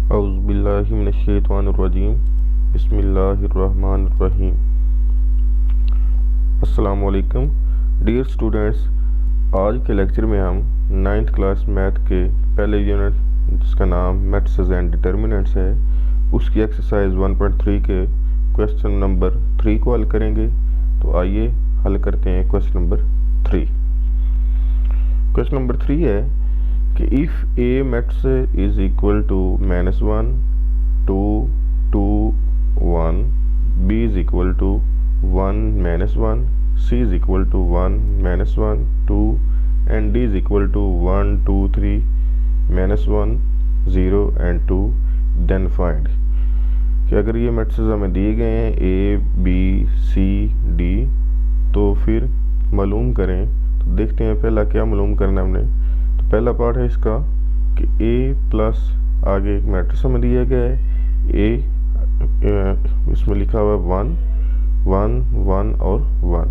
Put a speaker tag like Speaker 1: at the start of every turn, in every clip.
Speaker 1: औज़ुबिल्लाहि मिनश्शैतानिर्रजीम बिस्मिल्लाहिर्रहमानिर्रहीम। अस्सलामु अलैकुम डियर स्टूडेंट्स। आज के लेक्चर में हम नाइन्थ क्लास मैथ के पहले यूनिट जिसका नाम मैट्रिसेस एंड डिटर्मिनेंट्स है उसकी एक्सरसाइज 1.3 के क्वेश्चन नंबर 3 को हल करेंगे। तो आइए हल करते हैं क्वेश्चन नंबर 3। क्वेश्चन नंबर 3 है कि if A matrix is equal to -1 2 2 1, B is equal to 1 -1, C is equal to 1 -1 2 and D is equal to 1 2 3 -1 0 and 2, then find. कि अगर ये मैट्रिक्स हमें दिए गए हैं ए बी सी डी तो फिर मालूम करें। तो देखते हैं पहला क्या मालूम करना है हमने। पहला पार्ट है इसका कि a प्लस आगे एक मैट्रिक्स हमें दिया गया है a, इसमें लिखा हुआ है 1 1 1 और 1।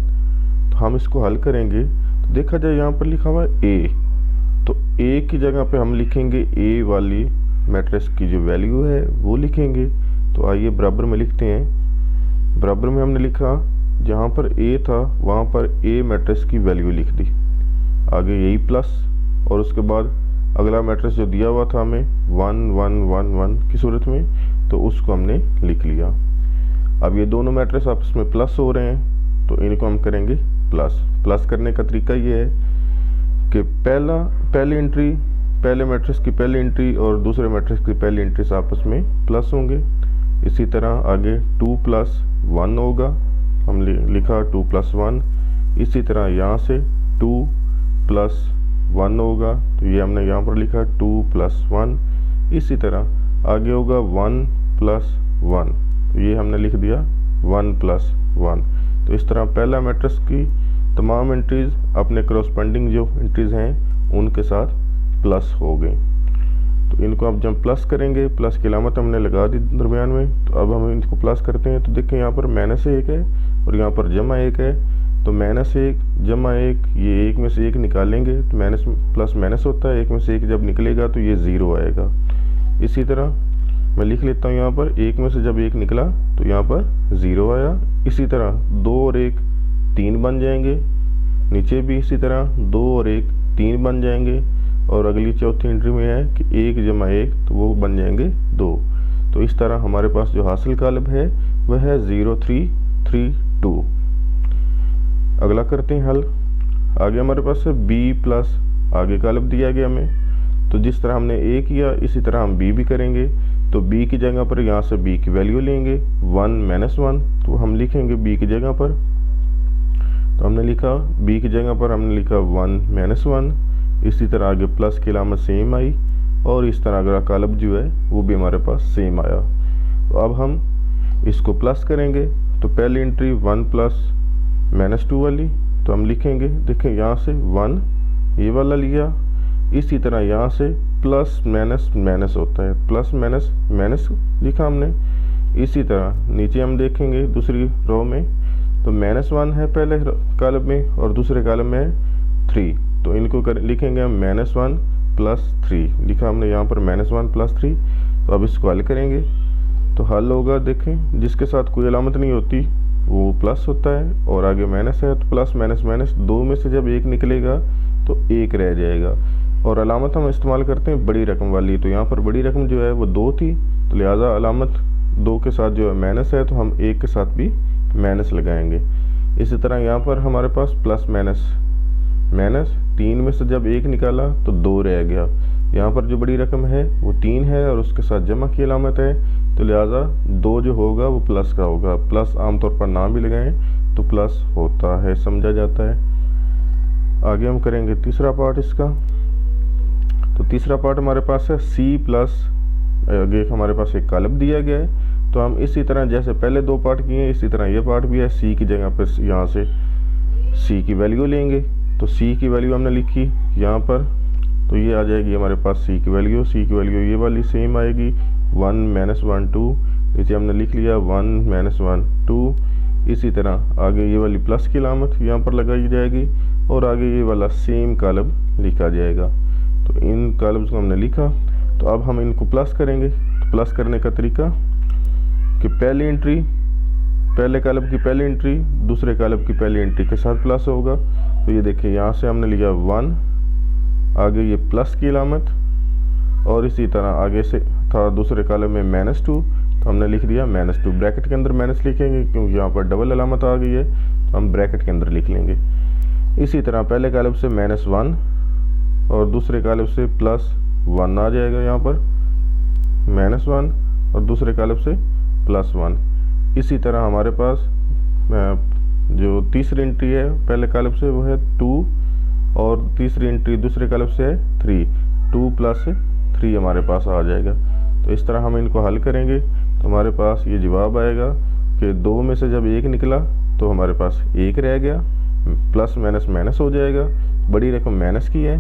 Speaker 1: तो हम इसको हल करेंगे तो देखा जाए यहाँ पर लिखा हुआ है a, तो a की जगह पे हम लिखेंगे a वाली मैट्रिक्स की जो वैल्यू है वो लिखेंगे। तो आइए बराबर में लिखते हैं। बराबर में हमने लिखा जहाँ पर a था वहाँ पर a मैट्रिक्स की वैल्यू लिख दी, आगे यही प्लस और उसके बाद अगला मैट्रिक्स जो दिया हुआ था हमें 1 1 1 1 की सूरत में, तो उसको हमने लिख लिया। अब ये दोनों मैट्रिक्स आपस में प्लस हो रहे हैं तो इनको हम करेंगे प्लस। प्लस करने का तरीका ये है कि पहली एंट्री पहले मैट्रिक्स की पहली एंट्री और दूसरे मैट्रिक्स की पहली एंट्री आपस में प्लस होंगे। इसी तरह आगे 2 + 1 होगा, हम लिखा 2 + 1। इसी तरह यहाँ से 2 + 1 होगा, तो ये हमने यहाँ पर लिखा 2 + 1। इसी तरह आगे होगा 1 + 1, तो ये हमने लिख दिया 1 + 1। तो इस तरह पहला मैट्रिक्स की तमाम एंट्रीज अपने करस्पॉन्डिंग जो एंट्रीज हैं उनके साथ प्लस हो गई। तो इनको अब जब प्लस करेंगे, प्लस की अलामत हमने लगा दी दरमियान में, तो अब हम इनको प्लस करते हैं। तो देखें यहाँ पर -1 है और यहाँ पर +1 है। तो -1 +1 ये 1 में से 1 निकालेंगे तो माइनस प्लस माइनस होता है, 1 में से 1 जब निकलेगा तो ये 0 आएगा। इसी तरह मैं लिख लेता हूँ यहाँ पर 1 में से जब 1 निकला तो यहाँ पर 0 आया। इसी तरह 2 और 1 3 बन जाएंगे, नीचे भी इसी तरह 2 और 1 3 बन जाएंगे। और अगली चौथी एंट्री में है कि 1 + 1 तो वो बन जाएंगे 2। तो इस तरह हमारे पास जो हासिल कालब है वह है 0 3 3 2। अगला करते हैं हल। आगे हमारे पास है b प्लस आगे कालब दिया गया हमें, तो जिस तरह हमने a किया इसी तरह हम b भी करेंगे। तो b की जगह पर यहाँ से b की वैल्यू लेंगे 1 -1, तो हम लिखेंगे b की जगह पर। तो हमने लिखा b की जगह पर हमने लिखा 1 -1। इसी तरह आगे प्लस की अलामत सेम आई और इस तरह अगला कालब जो है वो भी हमारे पास सेम आया। तो अब हम इसको प्लस करेंगे। तो पहली एंट्री 1 + -2 वाली, तो हम लिखेंगे, देखें यहाँ से 1 ये वाला लिया। इसी तरह यहाँ से प्लस माइनस माइनस होता है, प्लस माइनस माइनस लिखा हमने। इसी तरह नीचे हम देखेंगे दूसरी रो में तो -1 है पहले कॉलम में और दूसरे कॉलम में 3, तो इनको लिखेंगे हम -1 + 3 लिखा हमने यहाँ पर -1 + 3। तो अब इसको हल करेंगे तो हल होगा, देखें जिसके साथ कोई अलामत नहीं होती वो प्लस होता है और आगे माइनस है तो प्लस माइनस माइनस, 2 में से जब 1 निकलेगा तो 1 रह जाएगा। और अलामत हम इस्तेमाल करते हैं बड़ी रकम वाली, तो यहाँ पर बड़ी रकम जो है वो 2 थी, तो लिहाजा अलामत 2 के साथ जो है माइनस है तो हम 1 के साथ भी माइनस लगाएंगे। इसी तरह यहाँ पर हमारे पास प्लस माइनस माइनस, 3 में से जब 1 निकाला तो 2 रह गया। यहाँ पर जो बड़ी रकम है वो 3 है और उसके साथ जमा की अलामत है, तो लिहाजा 2 जो होगा वो प्लस का होगा। प्लस आमतौर पर ना भी लगाएं तो प्लस होता है, समझा जाता है। आगे हम करेंगे तीसरा पार्ट इसका। तो तीसरा पार्ट हमारे पास है c प्लस आगे हमारे पास एक कालब दिया गया है, तो हम इसी तरह जैसे पहले 2 पार्ट किए हैं इसी तरह ये पार्ट भी है। c की जगह पर यहाँ से c की वैल्यू लेंगे, तो c की वैल्यू हमने लिखी यहाँ पर, तो ये आ जाएगी हमारे पास c की वैल्यू। c की वैल्यू ये वाली सेम आएगी 1 -1 2, इसे हमने लिख लिया 1 -1 2। इसी तरह आगे ये वाली प्लस की अलामत यहाँ पर लगाई जाएगी और आगे ये वाला सेम कॉलम लिखा जाएगा। तो इन कॉलम्स को हमने लिखा। तो अब हम इनको प्लस करेंगे प्लस करने का तरीका कि पहली एंट्री पहले कॉलम की पहली एंट्री दूसरे कॉलम की पहली एंट्री के साथ प्लस होगा। तो ये देखिए यहाँ से हमने लिया 1, आगे ये प्लस की अलामत, और इसी तरह आगे से था दूसरे कॉलम में -2, तो हमने लिख दिया -2। ब्रैकेट के अंदर माइनस लिखेंगे क्योंकि यहाँ पर डबल अलामत आ गई है, तो हम ब्रैकेट के अंदर लिख लेंगे। इसी तरह पहले कॉलम से -1 और दूसरे कॉलम से +1 आ जाएगा, यहाँ पर -1 और दूसरे कॉलम से +1। इसी तरह हमारे पास जो तीसरी एंट्री है पहले कॉलम से वो है 2 और तीसरी एंट्री दूसरे कॉलम से है 3, 2 + 3 हमारे पास आ जाएगा। तो इस तरह हम इनको हल करेंगे तो हमारे पास ये जवाब आएगा कि 2 में से जब 1 निकला तो हमारे पास 1 रह गया, प्लस माइनस माइनस हो जाएगा, बड़ी रकम माइनस की है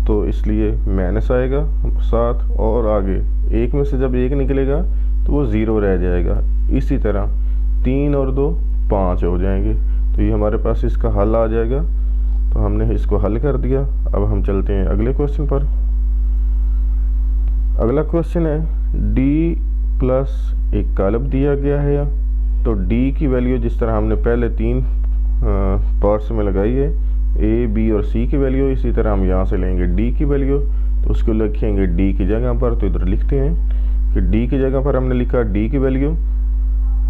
Speaker 1: तो इसलिए माइनस आएगा 7, और आगे 1 में से जब 1 निकलेगा तो वो 0 रह जाएगा। इसी तरह 3 और 2 5 हो जाएंगे, तो ये हमारे पास इसका हल आ जाएगा। तो हमने इसको हल कर दिया। अब हम चलते हैं अगले क्वेश्चन पर। अगला क्वेश्चन है d + एक कॉलम दिया गया है, तो d की वैल्यू जिस तरह हमने पहले 3 पार्ट्स में लगाई है a, b और c की वैल्यू, इसी तरह हम यहाँ से लेंगे d की वैल्यू, तो उसको लिखेंगे d की जगह पर। तो इधर लिखते हैं कि d की जगह पर हमने लिखा d की वैल्यू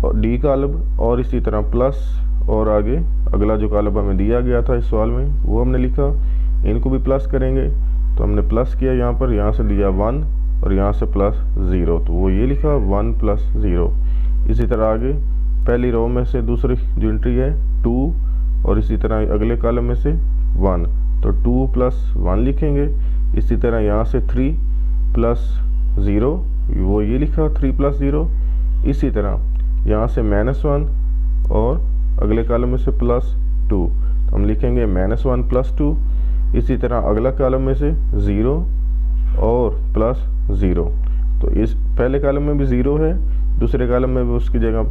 Speaker 1: और d कॉलम, और इसी तरह प्लस, और आगे अगला जो कॉलम हमें दिया गया था इस सवाल में वो हमने लिखा, इनको भी प्लस करेंगे। तो हमने प्लस किया यहाँ पर, यहाँ से दिया 1 और यहाँ से +0, तो वो ये लिखा 1 + 0। इसी तरह आगे पहली रो में से दूसरी जो एंट्री है 2, और इसी तरह अगले कॉलम में से 1, तो 2 + 1 लिखेंगे। इसी तरह यहाँ से 3 + 0, वो ये लिखा 3 + 0। इसी तरह यहाँ से -1 और अगले कॉलम में से +2, तो हम लिखेंगे -1 + 2। इसी तरह अगला कॉलम में से 0 और +0, तो इस पहले कॉलम में भी 0 है, दूसरे कॉलम में भी उसकी जगह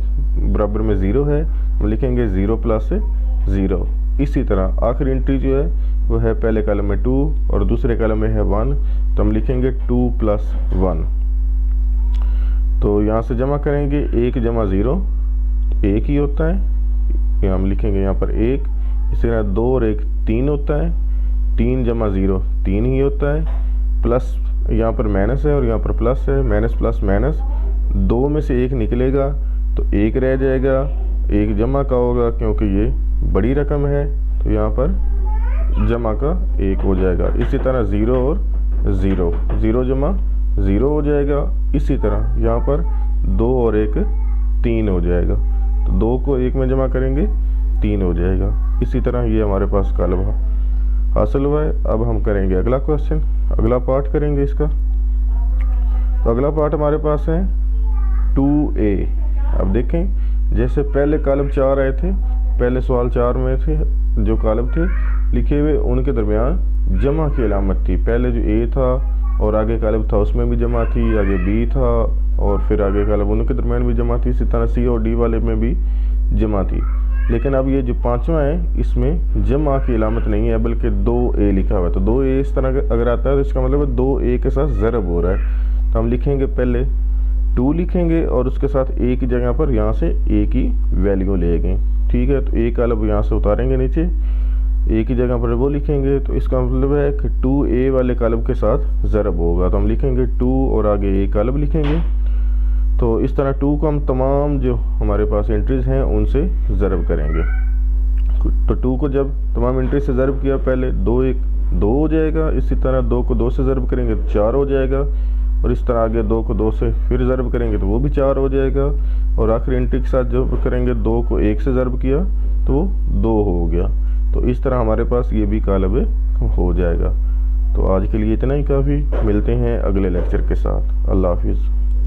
Speaker 1: बराबर में 0 है, हम लिखेंगे 0 + 0। इसी तरह आखिरी एंट्री जो है वो है पहले कॉलम में 2 और दूसरे कॉलम में है 1, तो हम लिखेंगे 2 + 1। तो यहाँ से जमा करेंगे 1 + 0 1 ही होता है, यहाँ हम लिखेंगे यहाँ पर 1। इसी तरह 2 और 1 3 होता है, 3 + 0 3 ही होता है, प्लस यहाँ पर माइनस है और यहाँ पर प्लस है, माइनस प्लस माइनस, 2 में से 1 निकलेगा तो 1 रह जाएगा, 1 जमा का होगा क्योंकि ये बड़ी रकम है, तो यहाँ पर जमा का 1 हो जाएगा। इसी तरह 0 और 0, 0 जमा 0 हो जाएगा। इसी तरह यहाँ पर 2 और 1 3 हो जाएगा, तो 2 को 1 में जमा करेंगे 3 हो जाएगा। इसी तरह ये हमारे पास कॉलम हासिल हुआ है। अब हम करेंगे अगला क्वेश्चन, अगला पार्ट करेंगे इसका। तो अगला पार्ट हमारे पास है 2a। अब देखें जैसे पहले कॉलम 4 आए थे, पहले सवाल 4 में थे जो कॉलम थे लिखे हुए उनके दरमियान जमा की अलामत थी। पहले जो a था और आगे कॉलम था उसमें भी जमा थी, आगे b था और फिर आगे कॉलम उनके दरमियान भी जमा थी, इसी तरह c और d वाले में भी जमा थी। लेकिन अब ये जो 5वां है इसमें जमा की अलामत नहीं है बल्कि 2a लिखा हुआ है। तो 2a इस तरह अगर आता है तो इसका मतलब है 2a के साथ ज़रब हो रहा है। तो हम लिखेंगे पहले 2 लिखेंगे और उसके साथ a की जगह पर यहाँ से a की वैल्यू लेंगे, ठीक है। तो a कॉलम यहाँ से उतारेंगे नीचे, a की जगह पर वो लिखेंगे, तो इसका मतलब है कि 2a वाले कॉलम के साथ ज़रब होगा। तो हम लिखेंगे 2 और आगे a कॉलम लिखेंगे। तो इस तरह 2 को हम तमाम जो हमारे पास एंट्रीज हैं उनसे ज़रब करेंगे। तो 2 को जब तमाम एंट्रीज से ज़रब किया, पहले 2 1 2 हो जाएगा, इसी तरह 2 को 2 से ज़रब करेंगे तो 4 हो जाएगा, और इस तरह आगे 2 को 2 से फिर ज़रब करेंगे तो वो भी 4 हो जाएगा, और आखिरी एंट्री के साथ जब करेंगे 2 को 1 से ज़रब किया तो 2 हो गया। तो इस तरह हमारे पास ये भी कॉलम हो जाएगा। तो आज के लिए इतना ही काफ़ी, मिलते हैं अगले लेक्चर के साथ। अल्लाह हाफिज़।